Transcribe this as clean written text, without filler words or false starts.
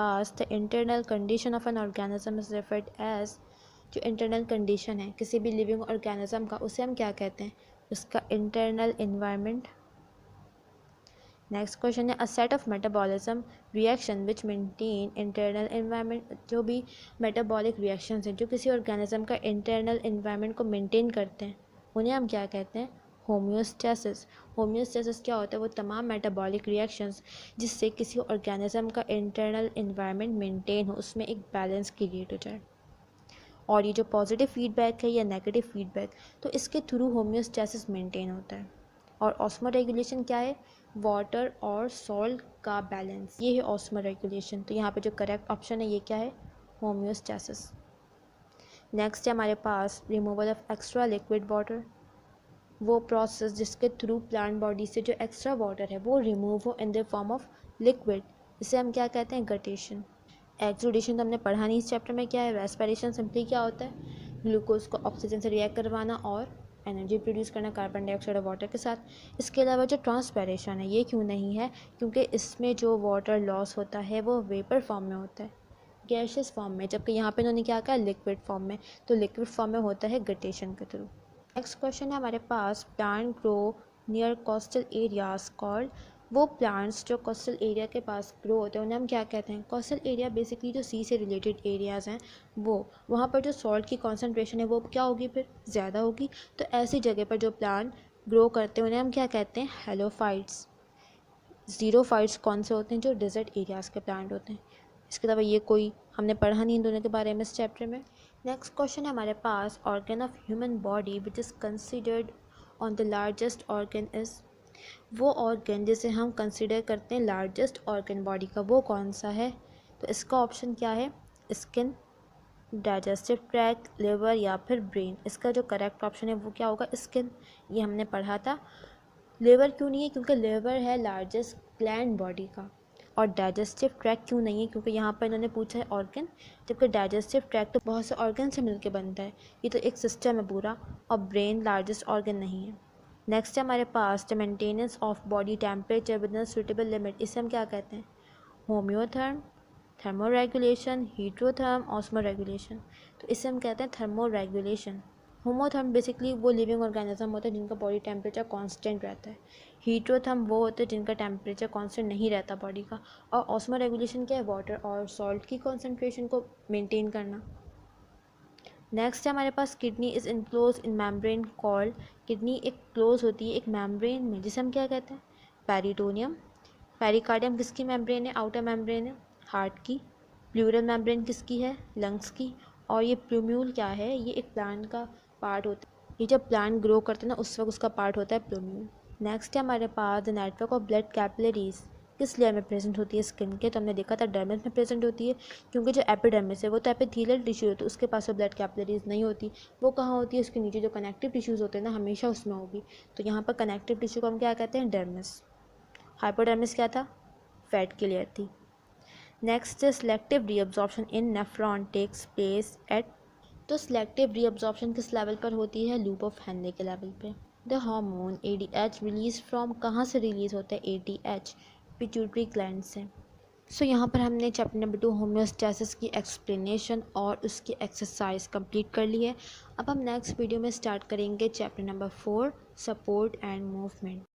Pass the internal condition of an organism is referred as, जो internal condition है किसी भी लिविंग ऑर्गेनिज्म का, उसे हम क्या कहते हैं? उसका इंटरनल इन्वायरमेंट। नेक्स्ट क्वेश्चन है a set of metabolism reaction which maintain internal environment, जो भी मेटाबॉलिक रिएक्शंस हैं जो किसी ऑर्गेनिज्म का इंटरनल इन्वायरमेंट को मेंटेन करते हैं, उन्हें हम क्या कहते हैं? होम्योस्टेसिस। होम्योस्टेसिस क्या होता है? वो तमाम मेटाबॉलिक रिएक्शंस जिससे किसी ऑर्गेनिज्म का इंटरनल इन्वायरमेंट मेंटेन हो, उसमें एक बैलेंस क्रिएट हो जाए। और ये जो पॉजिटिव फीडबैक है या नेगेटिव फीडबैक, तो इसके थ्रू होम्योस्टेसिस मेंटेन होता है। और ऑस्मो रेगुलेशन क्या है? वाटर और सॉल्ट का बैलेंस, ये है ऑस्मो रेगुलेशन। तो यहाँ पे जो करेक्ट ऑप्शन है ये क्या है? होम्योस्टेसिस। नेक्स्ट है हमारे पास removal of extra liquid water, वो प्रोसेस जिसके थ्रू प्लांट बॉडी से जो एक्स्ट्रा वाटर है वो रिमूव हो in the form of liquid, इसे हम क्या कहते हैं? गटेशन। एक्सुडेशन तो हमने पढ़ा नहीं इस चैप्टर में। क्या है? रेस्पिरेशन सिंपली क्या होता है? ग्लूकोज को ऑक्सीजन से रिएक्ट करवाना और एनर्जी प्रोड्यूस करना कार्बन डाइऑक्साइड और वाटर के साथ। इसके अलावा जो ट्रांसपैरेशन है ये क्यों नहीं है? क्योंकि इसमें जो वाटर लॉस होता है वो वेपर फॉर्म में होता है, गैशियस फॉर्म में, जबकि यहाँ पे इन्होंने क्या कहा? लिक्विड फॉर्म में। तो लिक्विड फॉर्म में होता है गटेशन के थ्रू। नेक्स्ट क्वेश्चन है हमारे पास plant grow near coastal areas called, वो प्लांट्स जो कोस्टल एरिया के पास ग्रो होते हैं उन्हें हम क्या कहते हैं? कोस्टल एरिया बेसिकली जो सी से रिलेटेड एरियाज़ हैं वो, वहाँ पर जो सॉल्ट की कॉन्सेंट्रेशन है वो क्या होगी? फिर ज़्यादा होगी। तो ऐसी जगह पर जो प्लांट ग्रो करते हैं उन्हें हम क्या कहते हैं? हेलोफाइट्स। ज़ीरोफाइट्स कौन से होते हैं? जो डेजर्ट एरियाज़ के प्लांट होते हैं। इसके अलावा ये कोई हमने पढ़ा नहीं इन दोनों के बारे में इस चैप्टर में। नेक्स्ट क्वेश्चन है हमारे पास organ of human body which is considered on the largest organ is, वो ऑर्गन जिसे हम कंसिडर करते हैं लार्जेस्ट ऑर्गन बॉडी का, वो कौन सा है? तो इसका ऑप्शन क्या है? स्किन, डाइजेस्टिव ट्रैक्ट, लिवर या फिर ब्रेन। इसका जो करेक्ट ऑप्शन है वो क्या होगा? स्किन। ये हमने पढ़ा था। लिवर क्यों नहीं है? क्योंकि लिवर है लार्जेस्ट ग्लैंड बॉडी का। और डाइजेस्टिव ट्रैक्ट क्यों नहीं है? क्योंकि यहाँ पर इन्होंने पूछा है ऑर्गन, जबकि डाइजेस्टिव ट्रैक्ट तो बहुत से ऑर्गन से मिलकर बनता है, ये तो एक सिस्टम है पूरा। और ब्रेन लार्जेस्ट ऑर्गन नहीं है। नेक्स्ट है हमारे पास the maintenance of body temperature within suitable limit, इसे हम क्या कहते हैं? Homeotherm, thermoregulation, heterotherm, osmoregulation. तो इसे हम कहते हैं थर्मो रेगुलेशन। होमोथर्म बेसिकली वो लिविंग ऑर्गेनिज्म होता है जिनका बॉडी टेम्परेचर कांस्टेंट रहता है। हीट्रोथर्म वो होते हैं जिनका टेम्परेचर कांस्टेंट नहीं रहता बॉडी का। और ऑस्मो रेगुलेशन क्या है? वाटर और सॉल्ट की कॉन्सेंट्रेशन को मेंटेन करना। नेक्स्ट है हमारे पास kidney is enclose in membrane called, kidney एक क्लोज होती है एक मेम्ब्रेन में जिसे हम क्या कहते हैं? पेरिटोनियम। पेरिकार्डियम किसकी मेम्ब्रेन है? आउटर मेम्ब्रेन है हार्ट की। प्लूरल मेम्ब्रेन किसकी है? लंग्स की। और ये प्लूम्यूल क्या है? ये एक प्लांट का पार्ट होता है, ये जब प्लांट ग्रो करते हैं ना उस वक्त उसका पार्ट होता है प्लूम्यूल। नेक्स्ट है हमारे पास the network of blood capillaries किस लेयर में प्रेजेंट होती है स्किन के? तो हमने देखा था डर्मिस में प्रेजेंट होती है, क्योंकि जो एपिडर्मिस है वो तो एपिथेलियल टिश्यू होती है, उसके पास वो ब्लड कैपिलरीज नहीं होती। वो कहाँ होती है? उसके नीचे जो कनेक्टिव टिश्यूज़ होते हैं ना हमेशा उसमें होगी। तो यहाँ पर कनेक्टिव टिश्यू को हम क्या कहते हैं? डर्मिस। हाइपोडर्मिस क्या था? फैट की लेयर थी। Next selective reabsorption in nephron takes place at, तो सिलेक्टिव रीअब्जॉर्प्शन किस लेवल पर होती है? लूप ऑफ हैंले के लेवल पे। The hormone ADH release from, कहाँ से रिलीज होता है ADH? पिट्यूटरी ग्लैंड से। सो यहाँ पर हमने चैप्टर नंबर 2 होम्योस्टेसिस की एक्सप्लेनेशन और उसकी एक्सरसाइज कंप्लीट कर ली है। अब हम नेक्स्ट वीडियो में स्टार्ट करेंगे chapter number 4 support and movement.